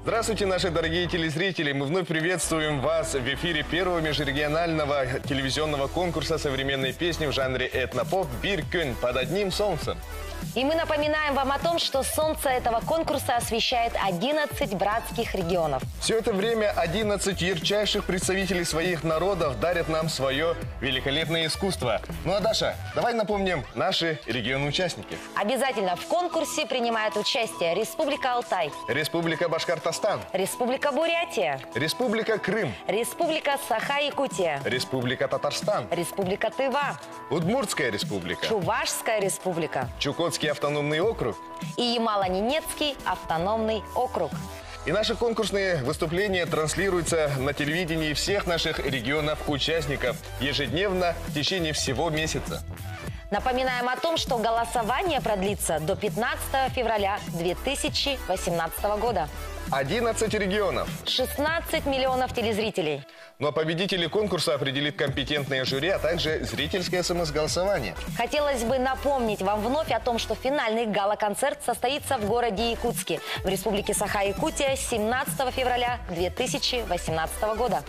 Здравствуйте, наши дорогие телезрители! Мы вновь приветствуем вас в эфире первого межрегионального телевизионного конкурса современной песни в жанре этнопоп «Bir gün» под одним солнцем. И мы напоминаем вам о том, что солнце этого конкурса освещает 11 братских регионов. Все это время 11 ярчайших представителей своих народов дарят нам свое великолепное искусство. Ну а, Даша, давай напомним наши регионы-участники. Обязательно в конкурсе принимают участие Республика Алтай, Республика Башкортостан, Республика Бурятия, Республика Крым, Республика Саха-Якутия, Республика Татарстан, Республика Тыва, Удмуртская республика, Чувашская республика Чукотский автономный округ и Ямало-Ненецкий автономный округ. И наши конкурсные выступления транслируются на телевидении всех наших регионов-участников ежедневно в течение всего месяца. Напоминаем о том, что голосование продлится до 15 февраля 2018 года. 11 регионов. 16 миллионов телезрителей. Но победители конкурса определит компетентное жюри, а также зрительское СМС-голосование. Хотелось бы напомнить вам вновь о том, что финальный гала-концерт состоится в городе Якутске, в республике Саха-Якутия 17 февраля 2018 года.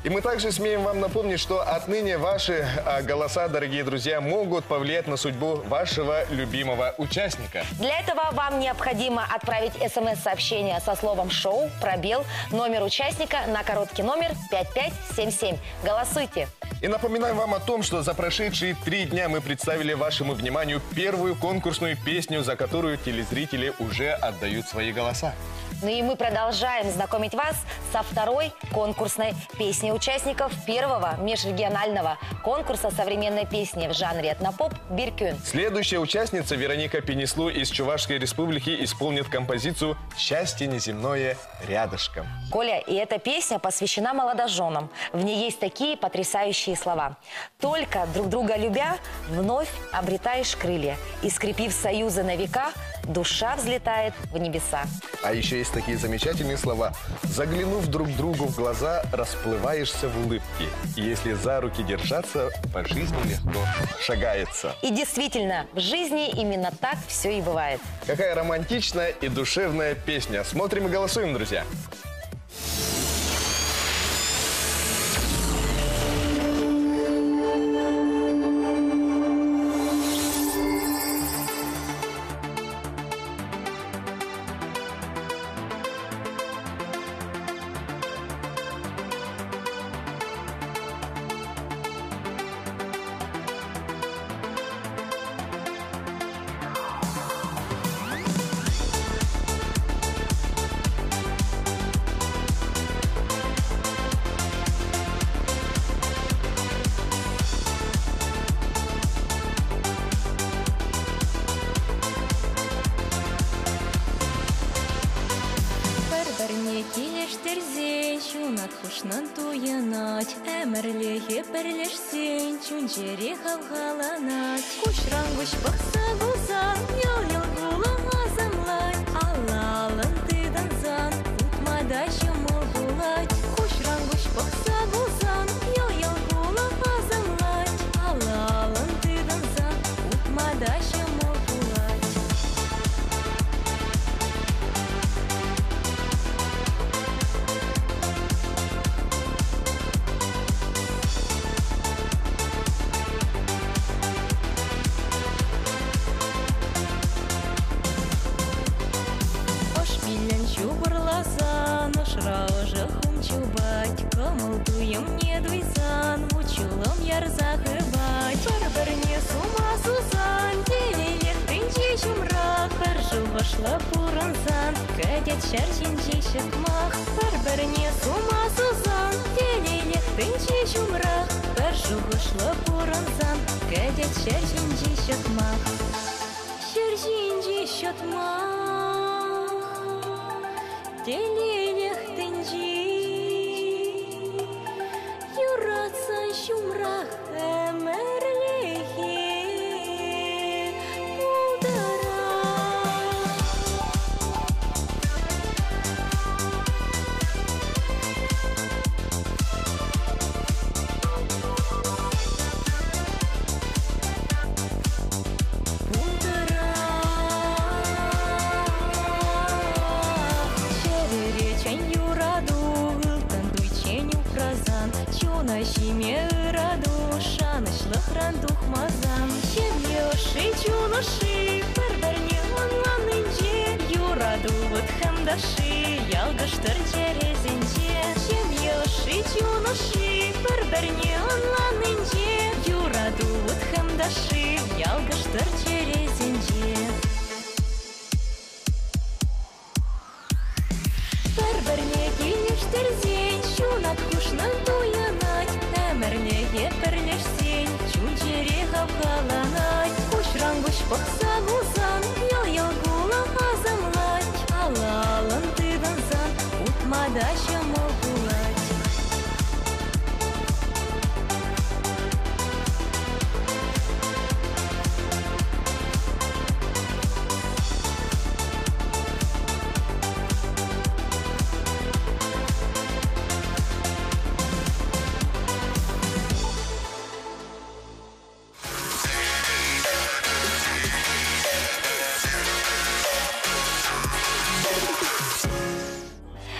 И мы также смеем вам напомнить, что отныне ваши голоса, дорогие друзья, могут повлиять на судьбу вашего любимого участника. Для этого вам необходимо отправить СМС-сообщение со словом «Шоу», пробел, номер участника на короткий номер 5577. Голосуйте! И напоминаем вам о том, что за прошедшие 3 дня мы представили вашему вниманию первую конкурсную песню, за которую телезрители уже отдают свои голоса. Ну и мы продолжаем знакомить вас со второй конкурсной песней участников первого межрегионального конкурса современной песни в жанре этнопоп «Bir gün». Следующая участница Вероника Пенеслу из Чувашской республики исполнит композицию «Счастье неземное рядышком». Коля, и эта песня посвящена молодоженам. В ней есть такие потрясающие слова. «Только друг друга любя, вновь обретаешь крылья, и скрепив союзы на века, душа взлетает в небеса». А еще есть такие замечательные слова. Заглянув друг другу в глаза, расплываешься в улыбке. И если за руки держаться, по жизни легко шагается. И действительно, в жизни именно так все и бывает. Какая романтичная и душевная песня. Смотрим и голосуем, друзья. Хушнан туянать, әмірлеге бірлешсен, чүнжері хавғаланат. Кушрангуш бақса гузан, йол-йол гулың азамлай, алалын тыдан зан, утмада шымыл булать. Кушрангуш бақса гузан, йол-йол гулың азамлай, алалын тыдан зан, утмада шымыл булать. Не дуйсан, учулым ярзах ыбать. Бір-біріне сума сузан, делелек тінче чумрақ. Бір жылғышла пурансан, кәдет шәршенче шықмақ. Бір-біріне сума сузан, делелек тінче чумрақ. Бір жылғышла пурансан, кәдет шәршенче шықмақ. Шәршенче шықмақ, делелек тінче юратсан шумрақ әмірлеге бұлдара. Бұлдара. Шәріре охран дух мазам. Чем ёши чулоши, берберне онланынче, юраду вот хамдаши, ялгыштыр черезинче. Чем ёши чулоши, берберне онланынче, юраду вот хамдаши, ялгыштыр черезинче. Берберне килештирзен, шунат кушнан туянать, әмірнеге бірлешсен, чунчере хавхаланать. Кушрангуш бақса гузан, ял-ял гула азамлать, алалын тыданзан, утмада шамал гулать.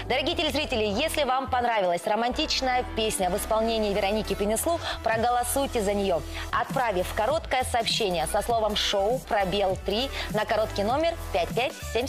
Дорогие телезрители, если вам понравилась романтичная песня в исполнении Вероники Пенеслу, проголосуйте за нее, отправив короткое сообщение со словом «шоу» /3 на короткий номер 5577.